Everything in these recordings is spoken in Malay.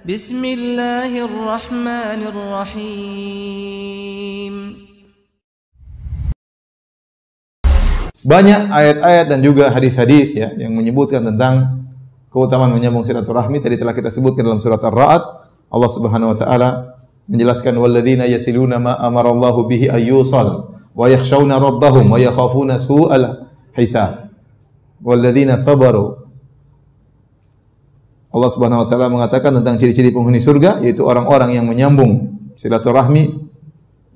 Bismillahirrahmanirrahim. Banyak ayat-ayat dan juga hadis-hadis ya yang menyebutkan tentang keutamaan menyambung silaturahmi. Tadi telah kita sebutkan dalam surat Ar-Ra'd. Allah Subhanahu wa taala menjelaskan walladzina yasiluna ma amarallahu bihi ayyusal wa yakhshawna rabbahum wa yakhafuna su'al hisab. Walladzina sabaru. Allah Subhanahu wa taala mengatakan tentang ciri-ciri penghuni surga, yaitu orang-orang yang menyambung silaturahmi,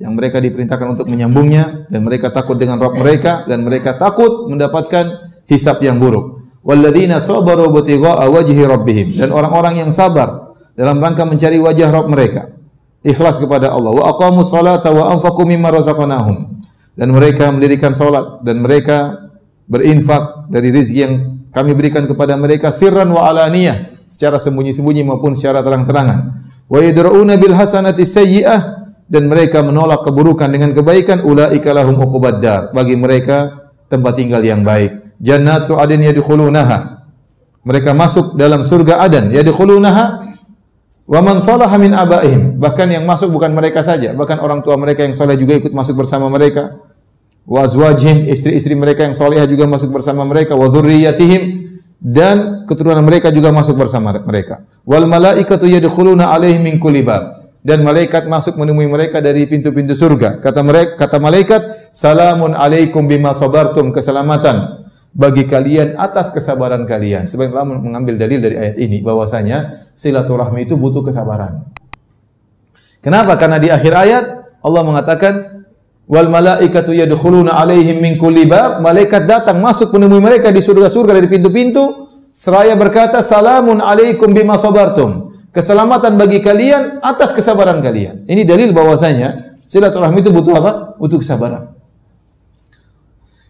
yang mereka diperintahkan untuk menyambungnya, dan mereka takut dengan Rabb mereka, dan mereka takut mendapatkan hisab yang buruk. Walladzina sabaru butigha'a wajhi rabbihim, dan orang-orang yang sabar dalam rangka mencari wajah Rabb mereka, ikhlas kepada Allah. Wa aqamus salata wa anfaqu mimma razaqnahum, dan mereka mendirikan salat dan mereka berinfak dari rezeki yang kami berikan kepada mereka sirran wa alaniyah, secara sembunyi-sembunyi maupun secara terang-terangan. Wa yadra'una bil hasanati sayyi'ah, dan mereka menolak keburukan dengan kebaikan. Ulaika lahum uqubad dar, bagi mereka tempat tinggal yang baik. Jannatu adn yadkhulunaha, mereka masuk dalam surga Adan. Yadkhulunaha wa man salaha min abaihim, bahkan yang masuk bukan mereka saja, bahkan orang tua mereka yang saleh juga ikut masuk bersama mereka. Wa azwajihim, istri-istri mereka yang salehah juga masuk bersama mereka. Wa dzurriyyatihim, dan keturunan mereka juga masuk bersama mereka. Wal malaikatu yadkhuluna alaihim min kulli bab, dan malaikat masuk menemui mereka dari pintu-pintu surga. Kata malaikat, salamun alaikum bima sabartum, keselamatan bagi kalian atas kesabaran kalian. Sebagian ulama mengambil dalil dari ayat ini bahwasanya silaturahmi itu butuh kesabaran. Kenapa? Karena di akhir ayat Allah mengatakan wal malaikatu yadkhuluna alaihim min kulli bab, malaikat datang masuk menemui mereka di surga-surga dari pintu-pintu seraya berkata salamun alaikum bima sabartum, keselamatan bagi kalian atas kesabaran kalian. Ini dalil bahwasanya silaturahmi itu butuh apa? Butuh kesabaran.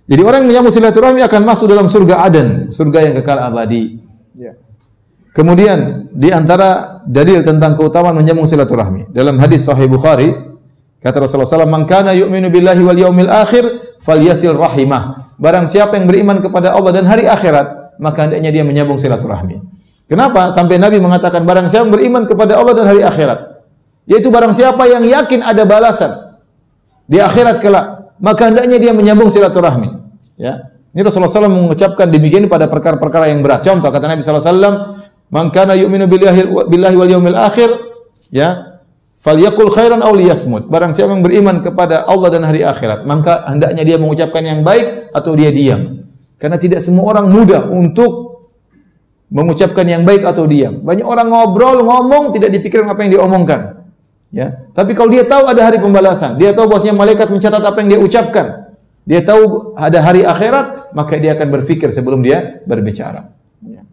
Jadi orang yang menyambung silaturahmi akan masuk dalam surga Aden, surga yang kekal abadi. Ya. Kemudian di antara dalil tentang keutamaan menyambung silaturahmi dalam hadis Sahih Bukhari, kata Rasulullah SAW, man kana yu'minu billahi wal yaumil akhir falyasil rahimah. Barang siapa yang beriman kepada Allah dan hari akhirat, maka hendaknya dia menyambung silaturahmi. Kenapa? Sampai Nabi mengatakan barang siapa yang beriman kepada Allah dan hari akhirat, yaitu barang siapa yang yakin ada balasan di akhirat kelak, maka hendaknya dia menyambung silaturahmi. Ya. Ini Rasulullah SAW mengucapkan demikian pada perkara-perkara yang berat. Contoh kata Nabi SAW, man kana yu'minu billahi wal yaumil akhir, ya, falyaqul khairan aw liyasmut. Barang siapa yang beriman kepada Allah dan hari akhirat, maka hendaknya dia mengucapkan yang baik atau dia diam. Karena tidak semua orang mudah untuk mengucapkan yang baik atau diam. Banyak orang ngobrol, ngomong, tidak dipikirkan apa yang diomongkan. Ya. Tapi kalau dia tahu ada hari pembalasan, dia tahu bahwasanya malaikat mencatat apa yang dia ucapkan, dia tahu ada hari akhirat, maka dia akan berfikir sebelum dia berbicara. Ya.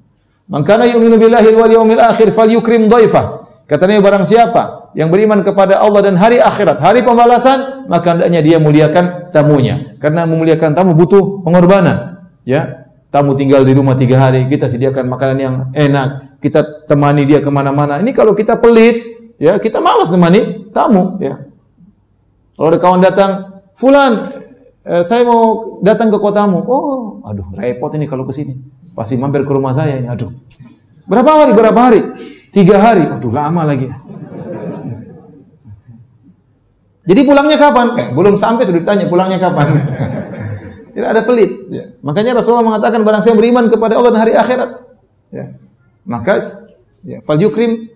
Man kana yu'minu billahi wal yaumil akhir falyukrim dhaifah. Katanya barang siapa yang beriman kepada Allah dan hari akhirat, hari pembalasan, maka hendaknya dia muliakan tamunya. Karena memuliakan tamu butuh pengorbanan. Ya, tamu tinggal di rumah 3 hari, kita sediakan makanan yang enak, kita temani dia kemana-mana. Ini kalau kita pelit, ya kita malas temani tamu. Ya, kalau ada kawan datang, Fulan, saya mau datang ke kotamu. Oh, aduh, repot ini kalau ke sini. Pasti mampir ke rumah saya ini. Aduh. Berapa hari? 3 hari. Aduh, lama lagi. Jadi pulangnya kapan? Belum sampai sudah ditanya pulangnya kapan. Tidak ada pelit. Ya. Makanya Rasulullah mengatakan barang siapa beriman kepada Allah dan hari akhirat, ya, maka ya, falyukrim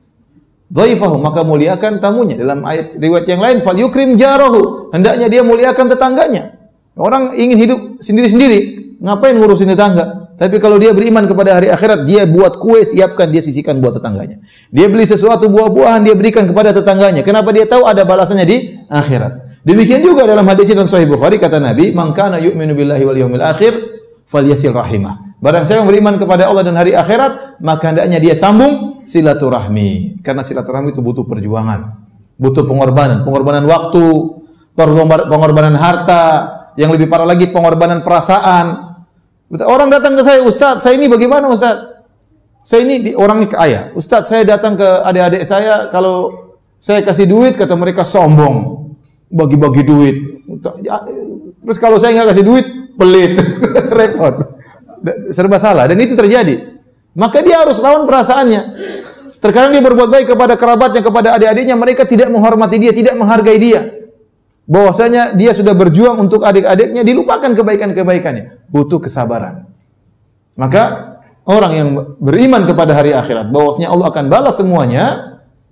dhaifahu, maka muliakan tamunya. Dalam ayat riwayat yang lain, falyukrim jarahu, hendaknya dia muliakan tetangganya. Orang ingin hidup sendiri-sendiri, ngapain ngurusin tetangga? Tapi kalau dia beriman kepada hari akhirat, dia buat kue, siapkan, dia sisihkan buat tetangganya. Dia beli sesuatu buah-buahan, dia berikan kepada tetangganya. Kenapa? Dia tahu ada balasannya di akhirat. Demikian juga dalam hadis dalam Sahih Bukhari, kata Nabi, man kana yu'minu billahi wal yaumil akhir falyasil rahimah. Barang siapa yang beriman kepada Allah dan hari akhirat, maka hendaknya dia sambung silaturahmi. Karena silaturahmi itu butuh perjuangan, butuh pengorbanan, pengorbanan waktu, pengorbanan harta, yang lebih parah lagi pengorbanan perasaan. Orang datang ke saya, Ustaz, saya ini bagaimana Ustaz? Saya ini orangnya kaya. Ustaz, saya datang ke adik-adik saya, kalau saya kasih duit, kata mereka sombong, bagi-bagi duit. Terus kalau saya nggak kasih duit, pelit, repot, serba salah. Dan itu terjadi. Maka dia harus lawan perasaannya. Terkadang dia berbuat baik kepada kerabatnya, kepada adik-adiknya, mereka tidak menghormati dia, tidak menghargai dia. Bahwasanya dia sudah berjuang untuk adik-adiknya, dilupakan kebaikan-kebaikannya. Butuh kesabaran. Maka orang yang beriman kepada hari akhirat, bahwasanya Allah akan balas semuanya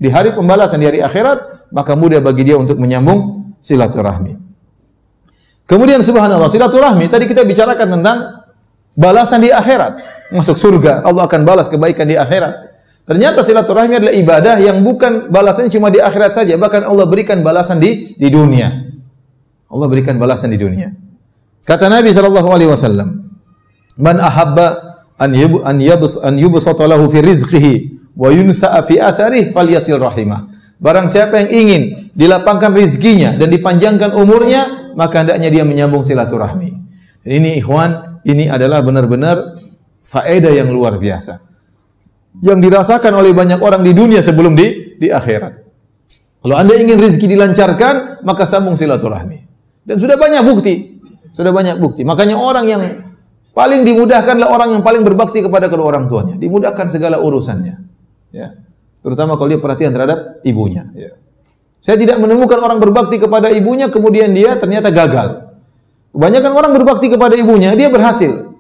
di hari pembalasan di hari akhirat, maka mudah bagi dia untuk menyambung silaturahmi. Kemudian subhanallah, silaturahmi tadi kita bicarakan tentang balasan di akhirat, masuk surga, Allah akan balas kebaikan di akhirat. Ternyata silaturahmi adalah ibadah yang bukan balasannya cuma di akhirat saja, bahkan Allah berikan balasan di dunia. Allah berikan balasan di dunia. Kata Nabi SAW, "Man ahabba an yubsata lahu fi rizqihi wa yunsa'a fi atharihi falyasil rahimah." Barang siapa yang ingin dilapangkan rizkinya dan dipanjangkan umurnya, maka hendaknya dia menyambung silaturahmi. Ini ikhwan, ini adalah benar-benar faedah yang luar biasa yang dirasakan oleh banyak orang di dunia sebelum di akhirat. Kalau Anda ingin rezeki dilancarkan, maka sambung silaturahmi. Dan sudah banyak bukti. Sudah banyak bukti. Makanya orang yang paling dimudahkan adalah orang yang paling berbakti kepada kedua orang tuanya. Dimudahkan segala urusannya. Ya. Terutama kalau dia perhatian terhadap ibunya. Ya. Saya tidak menemukan orang berbakti kepada ibunya, kemudian dia ternyata gagal. Kebanyakan orang berbakti kepada ibunya, dia berhasil.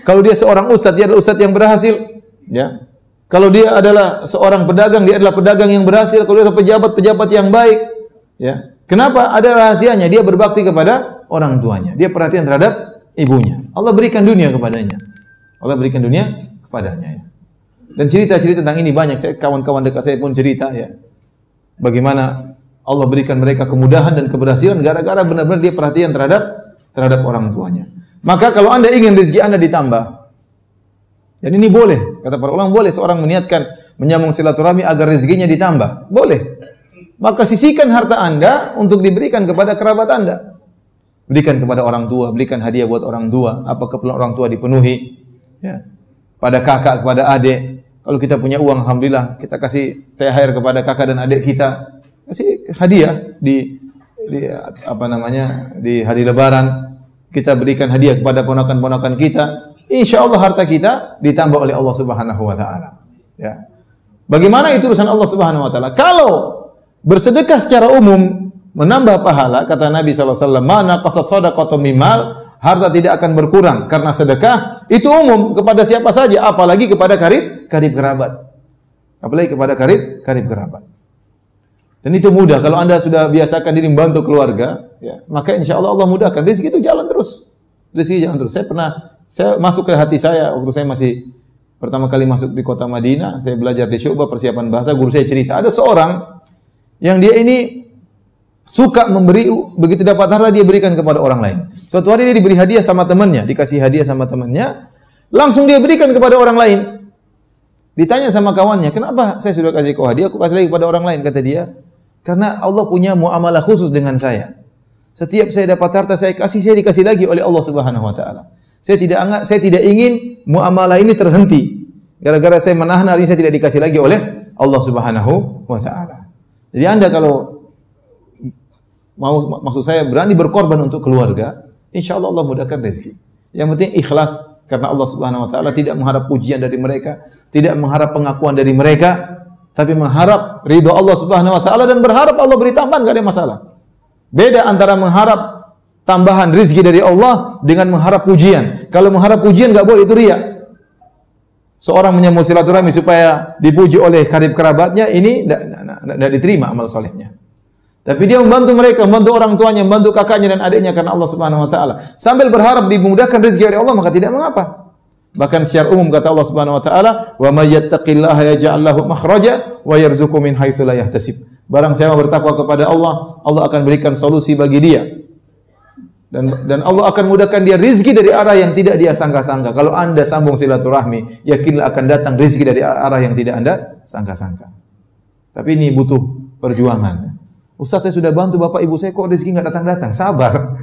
Kalau dia seorang ustadz, dia adalah ustadz yang berhasil. Ya. Kalau dia adalah seorang pedagang, dia adalah pedagang yang berhasil. Kalau dia pejabat-pejabat yang baik, ya. Kenapa? Ada rahasianya. Dia berbakti kepada orang tuanya. Dia perhatian terhadap ibunya. Allah berikan dunia kepadanya. Allah berikan dunia kepadanya. Ya. Dan cerita-cerita tentang ini banyak. Saya kawan-kawan dekat saya pun cerita, ya. Bagaimana Allah berikan mereka kemudahan dan keberhasilan gara-gara benar-benar dia perhatian terhadap orang tuanya. Maka kalau Anda ingin rezeki Anda ditambah, dan ini boleh, kata para ulama, boleh seorang meniatkan menyambung silaturahmi agar rezekinya ditambah. Boleh. Maka sisihkan harta Anda untuk diberikan kepada kerabat Anda. Berikan kepada orang tua, berikan hadiah buat orang tua, apa keperluan orang tua dipenuhi. Ya. Pada kakak, kepada adik. Kalau kita punya uang, alhamdulillah, kita kasih THR kepada kakak dan adik kita. Kasih hadiah di hari lebaran. Kita berikan hadiah kepada ponakan-ponakan kita. Insya Allah harta kita ditambah oleh Allah Subhanahu Wa Taala. Ya. Bagaimana itu urusan Allah Subhanahu Wa Taala? Kalau bersedekah secara umum menambah pahala, kata Nabi SAW, mana qasad sadaqatu mimal, harta tidak akan berkurang karena sedekah itu umum kepada siapa saja, apalagi kepada karib kerabat. Apalagi kepada karib kerabat. Dan itu mudah kalau Anda sudah biasakan diri membantu keluarga, ya, maka insya Allah Allah mudahkan. Rezeki itu jalan terus. Rezeki jalan terus. Saya masuk ke hati saya waktu saya masih pertama kali masuk di kota Madinah, saya belajar di Syu'bah persiapan bahasa, guru saya cerita, ada seorang yang dia ini suka memberi, begitu dapat harta dia berikan kepada orang lain. Suatu hari dia diberi hadiah sama temannya, dikasih hadiah sama temannya, langsung dia berikan kepada orang lain. Ditanya sama kawannya, "Kenapa saya sudah kasih kau hadiah, aku kasih lagi kepada orang lain?" Kata dia, "Karena Allah punya muamalah khusus dengan saya. Setiap saya dapat harta saya dikasih lagi oleh Allah Subhanahu Wa Taala. Saya tidak ingin muamalah ini terhenti. Gara-gara saya menahan hari ini saya tidak dikasih lagi oleh Allah Subhanahu Wa Taala." Jadi Anda kalau mau, maksud saya berani berkorban untuk keluarga, insya Allah Allah mudahkan rezeki. Yang penting ikhlas karena Allah Subhanahu Wa Taala, tidak mengharap pujian dari mereka, tidak mengharap pengakuan dari mereka, tapi mengharap ridho Allah Subhanahu Wa Taala dan berharap Allah beri tambahan, enggak ada masalah. Beda antara mengharap tambahan rizki dari Allah dengan mengharap pujian. Kalau mengharap pujian enggak boleh, itu riya. Seorang menyambung silaturahmi supaya dipuji oleh karib kerabatnya, ini tidak diterima amal solehnya. Tapi dia membantu mereka, membantu orang tuanya, membantu kakaknya dan adiknya karena Allah Subhanahu Wa Taala, sambil berharap dimudahkan rezeki oleh Allah, maka tidak mengapa. Bahkan secara umum kata Allah Subhanahu Wa Taala, "Wa may yattaqillaha yaj'al lahu makhraja wa yarzuqhu min haitsu la yahtasib." Barang siapa bertakwa kepada Allah, Allah akan berikan solusi bagi dia. Dan Allah akan mudahkan dia rizki dari arah yang tidak dia sangka-sangka. Kalau Anda sambung silaturahmi, yakinlah akan datang rizki dari arah yang tidak Anda sangka-sangka. Tapi ini butuh perjuangan. Ustaz, saya sudah bantu bapak ibu saya, kok rizki nggak datang-datang? Sabar.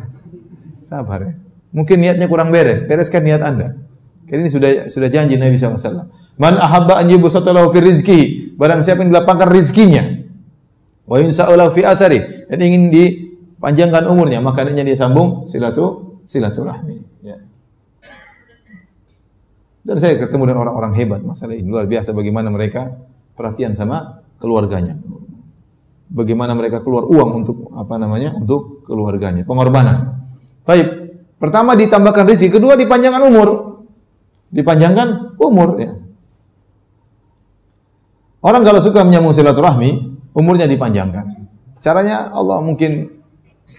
Sabar ya. Mungkin niatnya kurang beres. Bereskan niat Anda. Ini sudah janji Nabi SAW. Man ahabba an yubsata lahu fi rizqihi. Barang siapa yang dilapangkan rizkinya, wa yunsa'u fi athari, dan ingin dipanjangkan umurnya, maka hendaknya dia sambung silaturahmi. Ya. Dan saya ketemu dengan orang-orang hebat masalah ini, luar biasa bagaimana mereka perhatian sama keluarganya. Bagaimana mereka keluar uang untuk untuk keluarganya, pengorbanan. Baik, pertama ditambahkan rezeki, kedua dipanjangkan umur. Dipanjangkan umur ya. Orang kalau suka menyambung silaturahmi, umurnya dipanjangkan. Caranya Allah mungkin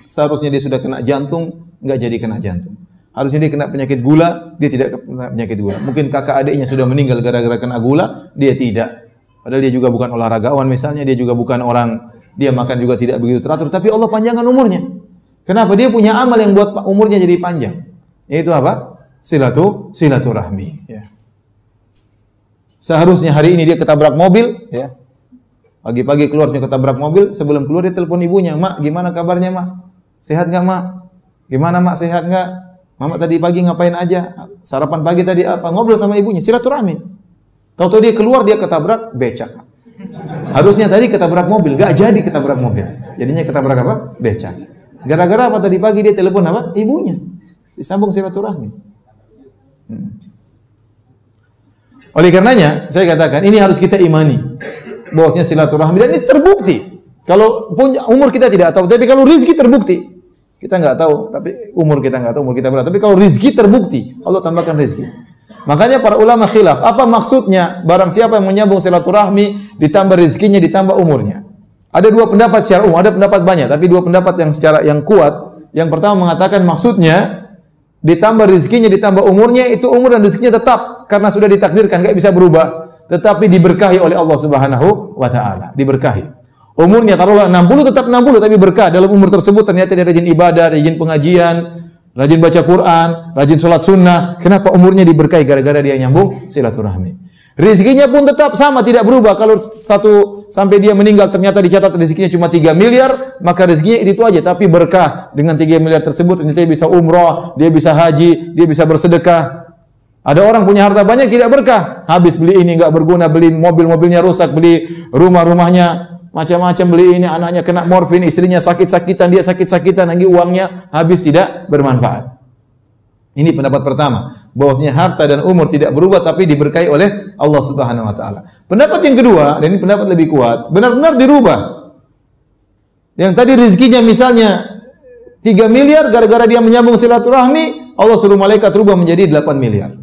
seharusnya dia sudah kena jantung, enggak jadi kena jantung. Harusnya dia kena penyakit gula, dia tidak kena penyakit gula. Mungkin kakak adiknya sudah meninggal gara-gara kena gula, dia tidak. Padahal dia juga bukan olahragawan misalnya, dia juga bukan orang, dia makan juga tidak begitu teratur, tapi Allah panjangkan umurnya. Kenapa? Dia punya amal yang buat umurnya jadi panjang. Yaitu apa? Silaturahmi. Ya. Seharusnya hari ini dia ketabrak mobil, ya. Pagi-pagi keluarnya ketabrak mobil, sebelum keluar dia telepon ibunya, "Mak, gimana kabarnya, Mak? Sehat enggak, Mak? Gimana, Mak? Sehat enggak? Mama tadi pagi ngapain aja? Sarapan pagi tadi apa?" Ngobrol sama ibunya, silaturahmi. Tahu-tahu dia keluar, dia ketabrak becak. Harusnya tadi ketabrak mobil, enggak jadi ketabrak mobil. Jadinya ketabrak apa? Becak. Gara-gara apa tadi pagi dia telepon apa? Ibunya. Disambung silaturahmi. Oleh karenanya, saya katakan ini harus kita imani. Bahwasanya silaturahmi, dan ini terbukti. Kalau punya umur kita tidak tahu, tapi kalau rezeki terbukti. Kita enggak tahu, tapi umur kita enggak tahu, umur kita berapa. Tapi kalau rezeki terbukti, Allah tambahkan rezeki. Makanya para ulama khilaf, apa maksudnya barang siapa yang menyambung silaturahmi ditambah rezekinya, ditambah umurnya? Ada dua pendapat secara umum, ada pendapat banyak, tapi dua pendapat yang kuat. Yang pertama mengatakan maksudnya ditambah rezekinya, ditambah umurnya, itu umur dan rezekinya tetap karena sudah ditakdirkan, enggak bisa berubah, tetapi diberkahi oleh Allah Subhanahu wa taala, diberkahi. Umurnya taruhlah 60 tetap 60, tapi berkah dalam umur tersebut ternyata dia rajin ibadah, rajin pengajian, rajin baca Quran, rajin sholat sunnah. Kenapa umurnya diberkahi? Gara-gara dia nyambung silaturahmi. Rezekinya pun tetap sama, tidak berubah. Kalau sampai dia meninggal ternyata dicatat rezekinya cuma 3 miliar, maka rezekinya itu aja, tapi berkah. Dengan 3 miliar tersebut ternyata dia bisa umrah, dia bisa haji, dia bisa bersedekah. Ada orang punya harta banyak tidak berkah, habis beli ini enggak berguna, beli mobilnya rusak, beli rumahnya macam-macam, beli ini, anaknya kena morfin, istrinya sakit-sakitan, dia sakit-sakitan, lagi uangnya habis tidak bermanfaat. Ini pendapat pertama, bahwasanya harta dan umur tidak berubah tapi diberkahi oleh Allah Subhanahu wa taala. Pendapat yang kedua, dan ini pendapat lebih kuat, benar-benar dirubah. Yang tadi rezekinya misalnya 3 miliar, gara-gara dia menyambung silaturahmi, Allah suruh malaikat rubah menjadi 8 miliar.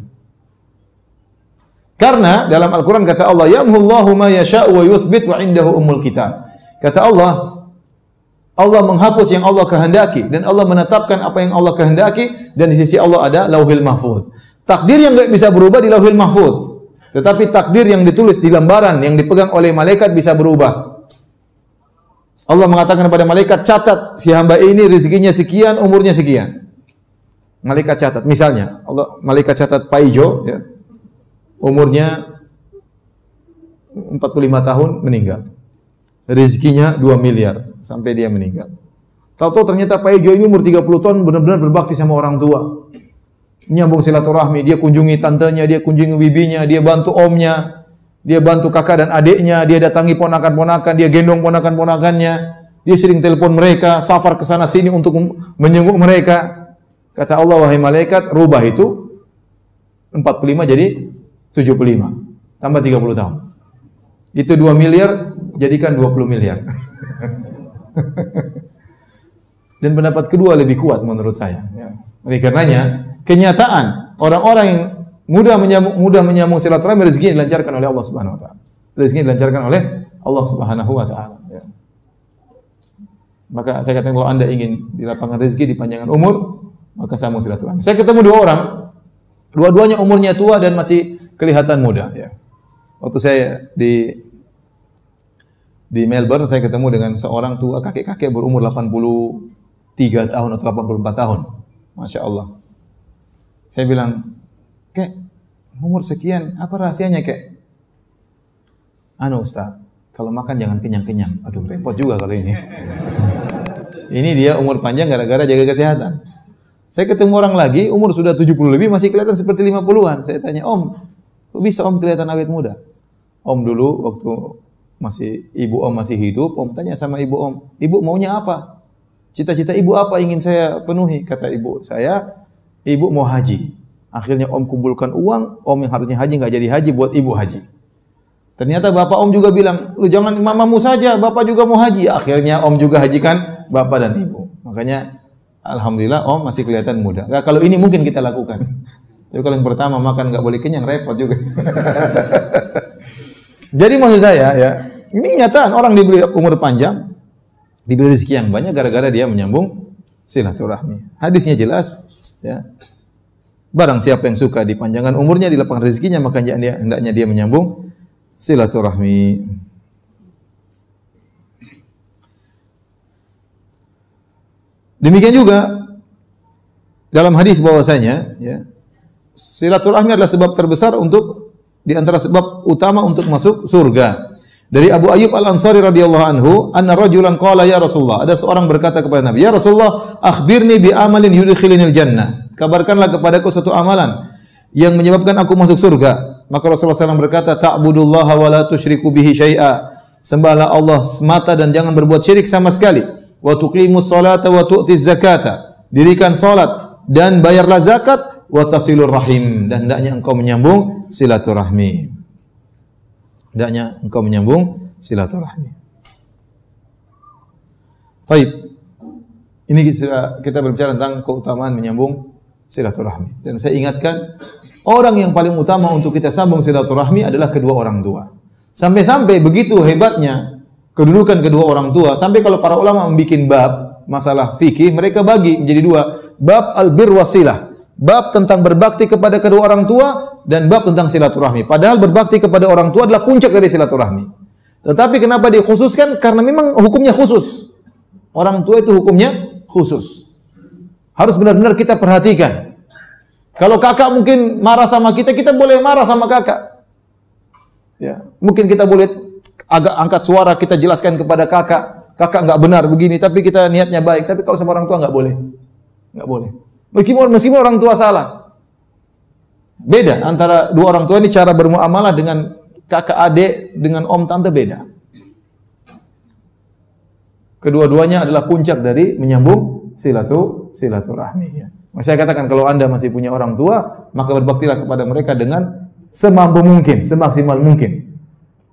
Karena dalam Al-Quran kata Allah, yamhullahu ma yasha'u wa yuthbit wa indahu ummul kitab. Kata Allah, Allah menghapus yang Allah kehendaki dan Allah menetapkan apa yang Allah kehendaki, dan di sisi Allah ada Lauhil Mahfuz. Takdir yang enggak bisa berubah di Lauhil Mahfuz. Tetapi takdir yang ditulis di lembaran yang dipegang oleh malaikat bisa berubah. Allah mengatakan kepada malaikat, catat si hamba ini rezekinya sekian, umurnya sekian. Malaikat catat. Misalnya, malaikat catat Pak Ijo, ya. Umurnya 45 tahun meninggal. Rezekinya 2 miliar sampai dia meninggal. Tahu-tahu ternyata Pak Ijo ini umur 30 tahun benar-benar berbakti sama orang tua. Menyambung silaturahmi, dia kunjungi tantenya, dia kunjungi bibinya, dia bantu omnya, dia bantu kakak dan adiknya, dia datangi ponakan-ponakan, dia gendong ponakan-ponakannya, dia sering telepon mereka, safar ke sana sini untuk menjenguk mereka. Kata Allah, wahai malaikat, rubah itu 45 jadi 75, tambah 30 tahun. Itu 2 miliar, jadikan 20 miliar. Dan pendapat kedua lebih kuat menurut saya. Oleh karenanya, kenyataan orang-orang yang mudah menyambung silaturahmi, rezekinya dilancarkan oleh Allah Subhanahu wa taala. Rezekinya dilancarkan oleh Allah Subhanahu wa taala. Maka saya katakan, kalau Anda ingin dilapangkan rezeki, dipanjangkan umur, maka sambung silaturahmi. Saya ketemu 2 orang, dua-duanya umurnya tua dan masih kelihatan muda, ya. Waktu saya di Melbourne, saya ketemu dengan seorang tua kakek-kakek berumur 83 tahun atau 84 tahun. Masya Allah. Saya bilang, "Kek, umur sekian, apa rahasianya, Kek?" Ustaz, kalau makan jangan kenyang-kenyang. Aduh, repot juga kalau ini. Ini dia umur panjang gara-gara jaga kesehatan. Saya ketemu orang lagi, umur sudah 70 lebih, masih kelihatan seperti 50-an. Saya tanya, "Om, kok bisa Om kelihatan awet muda?" Om dulu waktu ibu Om masih hidup, Om tanya sama ibu Om, "Ibu maunya apa? Cita-cita ibu apa ingin saya penuhi?" Kata ibu saya, "Ibu mau haji." Akhirnya Om kumpulkan uang, Om yang harusnya haji nggak jadi haji, buat ibu haji. Ternyata bapak om juga bilang, lu jangan mamamu saja, bapak juga mau haji. Akhirnya om juga hajikan bapak dan ibu. Makanya alhamdulillah om masih kelihatan muda. Nah, kalau ini mungkin kita lakukan. Tapi kalau yang pertama makan nggak boleh kenyang, repot juga. Jadi maksud saya ya, ini kenyataan orang diberi umur panjang, diberi rezeki yang banyak gara-gara dia menyambung silaturahmi. Hadisnya jelas, ya. Barang siapa yang suka dipanjangkan umurnya, dilapangkan rezekinya, maka hendaknya dia menyambung silaturahmi. Demikian juga dalam hadis bahwasanya, ya, silaturahmi adalah sebab terbesar untuk di antara sebab utama untuk masuk surga. Dari Abu Ayyub Al-Ansari radhiyallahu anhu, anna rajulan qala ya Rasulullah, ada seorang berkata kepada Nabi, ya Rasulullah, akhbirni bi amalin yudkhilinil jannah. Kabarkanlah kepadaku suatu amalan yang menyebabkan aku masuk surga. Maka Rasulullah SAW berkata, ta'budullaha wa la tusyriku bihi syai'a. Sembahlah Allah semata dan jangan berbuat syirik sama sekali. Wa tuqimus salata wa tu'tiz zakata. Dirikan salat dan bayarlah zakat. Wa tasilur rahim, dan hendaknya engkau menyambung silaturahmi. Hendaknya engkau menyambung silaturahmi. Baik. Ini kita berbicara tentang keutamaan menyambung silaturahmi. Dan saya ingatkan, orang yang paling utama untuk kita sambung silaturahmi adalah kedua orang tua. Sampai-sampai begitu hebatnya kedudukan kedua orang tua, sampai kalau para ulama membuat bab masalah fikih, mereka bagi menjadi dua. Bab al-bir wasilah. Bab tentang berbakti kepada kedua orang tua dan bab tentang silaturahmi. Padahal berbakti kepada orang tua adalah puncak dari silaturahmi. Tetapi kenapa dikhususkan? Karena memang hukumnya khusus. Orang tua itu hukumnya khusus. Harus benar-benar kita perhatikan. Kalau kakak mungkin marah sama kita, kita boleh marah sama kakak. Ya, mungkin kita boleh agak angkat suara, kita jelaskan kepada kakak, kakak enggak benar begini, tapi kita niatnya baik. Tapi kalau sama orang tua enggak boleh. Enggak boleh. Meskipun orang tua salah. Beda antara dua orang tua ini, cara bermuamalah dengan kakak adik, dengan om tante beda. Kedua-duanya adalah puncak dari menyambung silaturahmi. Saya katakan kalau Anda masih punya orang tua, maka berbaktilah kepada mereka dengan semampu mungkin, semaksimal mungkin.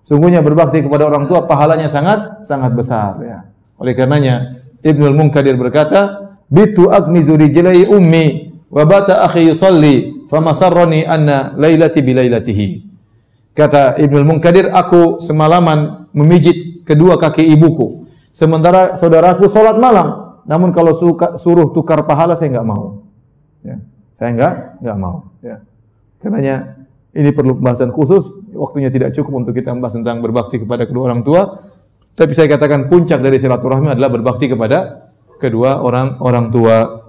Sungguhnya berbakti kepada orang tua pahalanya sangat besar. Ya. Oleh karenanya Ibnul Munkadir berkata, bitu agmizu rijlai ummi wa bata akhi yusalli famasarrani anna lailati bilailatihi. Kata Ibnul Munkadir, aku semalaman memijit kedua kaki ibuku, sementara saudaraku salat malam. Namun kalau suruh tukar pahala saya enggak mau. Ya. Saya enggak mau. Ya. Karenanya ini perlu pembahasan khusus. Waktunya tidak cukup untuk kita membahas tentang berbakti kepada kedua orang tua. Tapi saya katakan puncak dari silaturahmi adalah berbakti kepada kedua orang tua.